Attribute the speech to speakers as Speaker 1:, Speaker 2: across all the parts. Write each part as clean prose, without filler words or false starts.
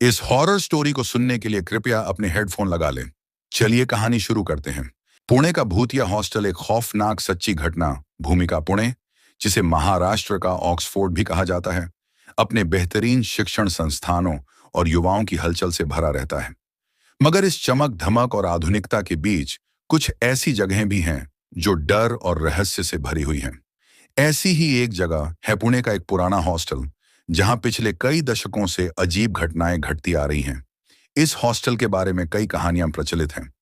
Speaker 1: इस horror story को सुनने के लिए कृपया अपने हेडफोन लगा लें। चलिए कहानी शुरू करते हैं। पुणे का भूतिया हॉस्टल एक खौफनाक सच्ची घटना भूमिका पुणे, जिसे महाराष्ट्र का ऑक्सफोर्ड भी कहा जाता है, अपने बेहतरीन शिक्षण संस्थानों और युवाओं की हलचल से भरा रहता है। मगर इस चमक धमक और आधुनिकता के बीच कुछ ऐसी जगहें भी हैं जो डर और रहस्य से भरी हुई हैं। ऐसी ही एक जगह है पुणे का एक पुराना हॉस्टल, जहां पिछले कई दशकों से अजीब घटनाएं घटती आ रही हैं। इस हॉस्टल के बारे में कई कहानियां प्रचलित हैं,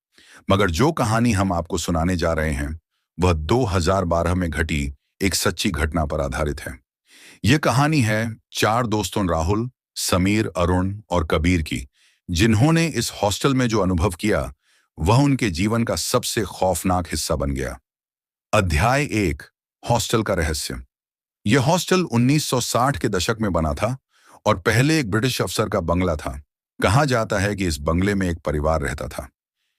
Speaker 1: मगर जो कहानी हम आपको सुनाने जा रहे हैं वह 2012 में घटी एक सच्ची घटना पर आधारित है। यह कहानी है चार दोस्तों राहुल, समीर, अरुण और कबीर की, जिन्होंने इस हॉस्टल में जो अनुभव किया वह उनके जीवन का सबसे खौफनाक हिस्सा बन गया। अध्याय 1, हॉस्टल का रहस्य। यह हॉस्टल 1960 के दशक में बना था और पहले एक ब्रिटिश अफसर का बंगला था। कहा जाता है कि इस बंगले में एक परिवार रहता था,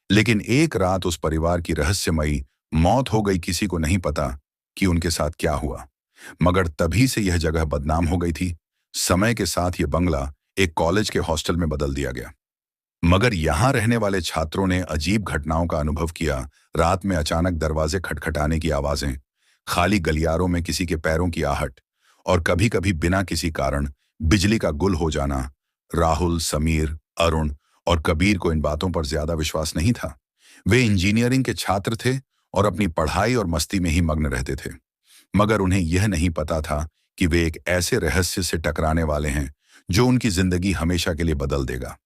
Speaker 1: लेकिन एक रात उस परिवार की रहस्यमयी मौत हो गई। किसी को नहीं पता कि उनके साथ क्या हुआ, मगर तभी से यह जगह बदनाम हो गई थी। समय के साथ यह बंगला एक कॉलेज के हॉस्टल में बदल दिया गया, मगर यहां रहने वाले छात्रों ने अजीब घटनाओं का अनुभव किया। रात में अचानक दरवाजे खटखटाने की आवाजें, खाली गलियारों में किसी के पैरों की आहट और कभी-कभी बिना किसी कारण बिजली का गुल हो जाना। राहुल, समीर, अरुण और कबीर को इन बातों पर ज्यादा विश्वास नहीं था। वे इंजीनियरिंग के छात्र थे और अपनी पढ़ाई और मस्ती में ही मग्न रहते थे, मगर उन्हें यह नहीं पता था कि वे एक ऐसे रहस्य से टकराने वाले हैं जो उनकी जिंदगी हमेशा के लिए बदल देगा।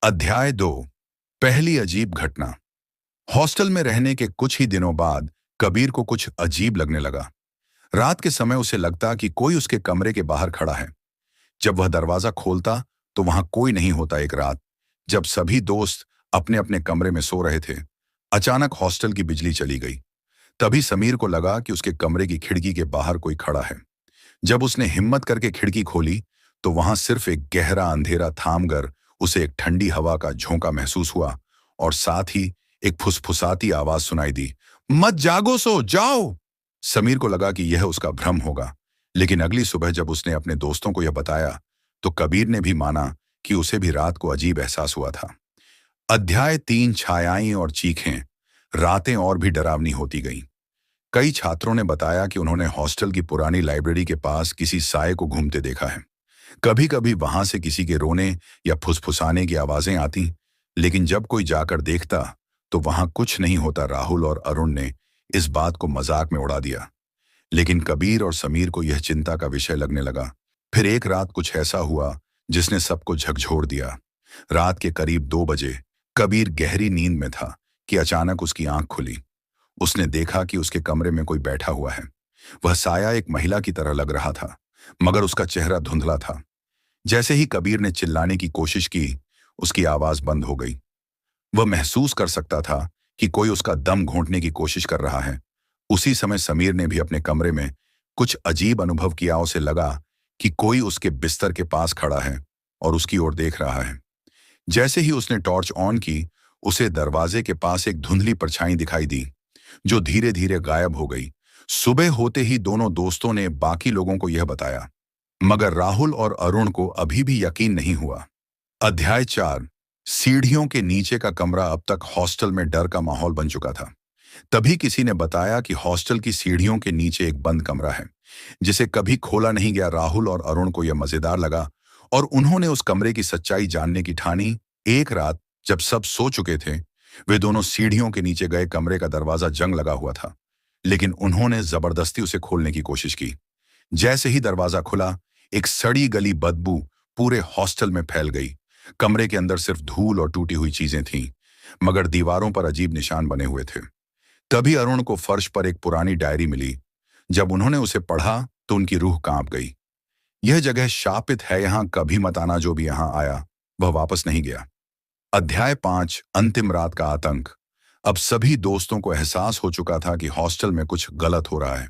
Speaker 1: अध्याय 2, पहली अजीब घटना। हॉस्टल में रहने के कुछ ही दिनों बाद कबीर को कुछ अजीब लगने लगा। रात के समय उसे लगता कि कोई उसके कमरे के बाहर खड़ा है। जब वह दरवाजा खोलता तो वहां कोई नहीं होता। एक रात जब सभी दोस्त अपने अपने कमरे में सो रहे थे, अचानक हॉस्टल की बिजली चली गई। तभी समीर को लगा कि उसके कमरे की खिड़की के बाहर कोई खड़ा है। जब उसने हिम्मत करके खिड़की खोली तो वहां सिर्फ एक गहरा अंधेरा थाम कर उसे एक ठंडी हवा का झोंका महसूस हुआ और साथ ही एक फुसफुसाती आवाज सुनाई दी, मत जागो, सो जाओ। समीर को लगा कि यह उसका भ्रम होगा, लेकिन अगली सुबह जब उसने अपने दोस्तों को यह बताया तो कबीर ने भी माना कि उसे भी रात को अजीब एहसास हुआ था। अध्याय 3, छायाएं और चीखें। रातें और भी डरावनी होती गईं। कई छात्रों ने बताया कि उन्होंने हॉस्टल की पुरानी लाइब्रेरी के पास किसी साये को घूमते देखा है। कभी कभी वहां से किसी के रोने या फुसफुसाने की आवाजें आती, लेकिन जब कोई जाकर देखता तो वहां कुछ नहीं होता। राहुल और अरुण ने इस बात को मजाक में उड़ा दिया, लेकिन कबीर और समीर को यह चिंता का विषय लगने लगा। फिर एक रात कुछ ऐसा हुआ जिसने सबको झकझोर दिया। रात के करीब 2 बजे कबीर गहरी नींद में था कि अचानक उसकी आंख खुली। उसने देखा कि उसके कमरे में कोई बैठा हुआ है। वह साया एक महिला की तरह लग रहा था, मगर उसका चेहरा धुंधला था। जैसे ही कबीर ने चिल्लाने की कोशिश की, उसकी आवाज बंद हो गई। वह महसूस कर सकता था कि कोई उसका दम घोंटने की कोशिश कर रहा है। उसी समय समीर ने भी अपने कमरे में कुछ अजीब अनुभव किया। उसे लगा कि कोई उसके बिस्तर के पास खड़ा है और उसकी ओर देख रहा है। जैसे ही उसने टॉर्च ऑन की, उसे दरवाजे के पास एक धुंधली परछाई दिखाई दी, जो धीरे धीरे गायब हो गई। सुबह होते ही दोनों दोस्तों ने बाकी लोगों को यह बताया, मगर राहुल और अरुण को अभी भी यकीन नहीं हुआ। अध्याय 4, सीढ़ियों के नीचे का कमरा। अब तक हॉस्टल में डर का माहौल बन चुका था। तभी किसी ने बताया कि हॉस्टल की सीढ़ियों के नीचे एक बंद कमरा है, जिसे कभी खोला नहीं गया। राहुल और अरुण को यह मजेदार लगा और उन्होंने उस कमरे की सच्चाई जानने की ठानी। एक रात जब सब सो चुके थे, वे दोनों सीढ़ियों के नीचे गए। कमरे का दरवाजा जंग लगा हुआ था, लेकिन उन्होंने जबरदस्ती उसे खोलने की कोशिश की। जैसे ही दरवाजा खुला, एक सड़ी गली बदबू पूरे हॉस्टल में फैल गई। कमरे के अंदर सिर्फ धूल और टूटी हुई चीजें थीं, मगर दीवारों पर अजीब निशान बने हुए थे। तभी अरुण को फर्श पर एक पुरानी डायरी मिली। जब उन्होंने उसे पढ़ा तो उनकी रूह कांप गई। यह जगह शापित है, यहां कभी मत आना। जो भी यहां आया वह वापस नहीं गया। अध्याय 5, अंतिम रात का आतंक। अब सभी दोस्तों को एहसास हो चुका था कि हॉस्टल में कुछ गलत हो रहा है।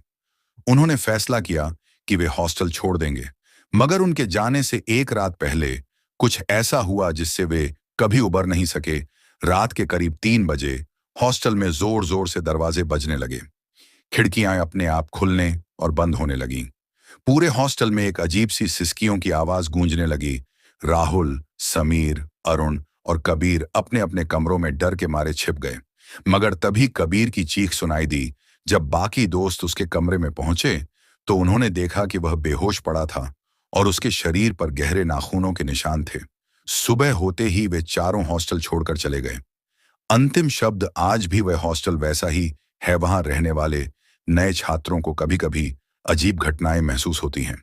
Speaker 1: उन्होंने फैसला किया कि वे हॉस्टल छोड़ देंगे, मगर उनके जाने से एक रात पहले कुछ ऐसा हुआ जिससे वे कभी उबर नहीं सके। रात के करीब 3 बजे हॉस्टल में जोर जोर से दरवाजे बजने लगे। खिड़कियां अपने आप खुलने और बंद होने लगीं। पूरे हॉस्टल में एक अजीब सी सिसकियों की आवाज गूंजने लगी। राहुल, समीर, अरुण और कबीर अपने अपने कमरों में डर के मारे छिप गए। मगर तभी कबीर की चीख सुनाई दी। जब बाकी दोस्त उसके कमरे में पहुंचे तो उन्होंने देखा कि वह बेहोश पड़ा था और उसके शरीर पर गहरे नाखूनों के निशान थे। सुबह होते ही वे चारों हॉस्टल छोड़कर चले गए। अंतिम शब्द आज भी वह हॉस्टल वैसा ही है। वहां रहने वाले नए छात्रों को कभी कभी अजीब घटनाएं महसूस होती हैं,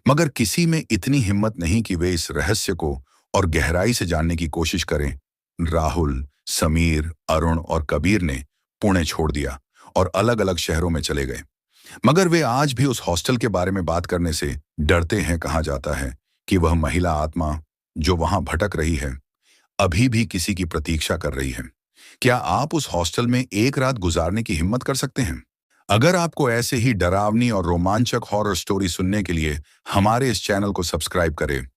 Speaker 1: मगर किसी में इतनी हिम्मत नहीं कि वे इस रहस्य को और गहराई से जानने की कोशिश करें। राहुल, समीर, अरुण और कबीर ने पुणे छोड़ दिया और अलग अलग शहरों में चले गए। मगर वे आज भी उस हॉस्टल के बारे में बात करने से डरते हैं। कहा जाता है कि वह महिला आत्मा जो वहां भटक रही है अभी भी किसी की प्रतीक्षा कर रही है। क्या आप उस हॉस्टल में एक रात गुजारने की हिम्मत कर सकते हैं? अगर आपको ऐसे ही डरावनी और रोमांचक हॉरर स्टोरी सुनने के लिए हमारे इस चैनल को सब्सक्राइब करें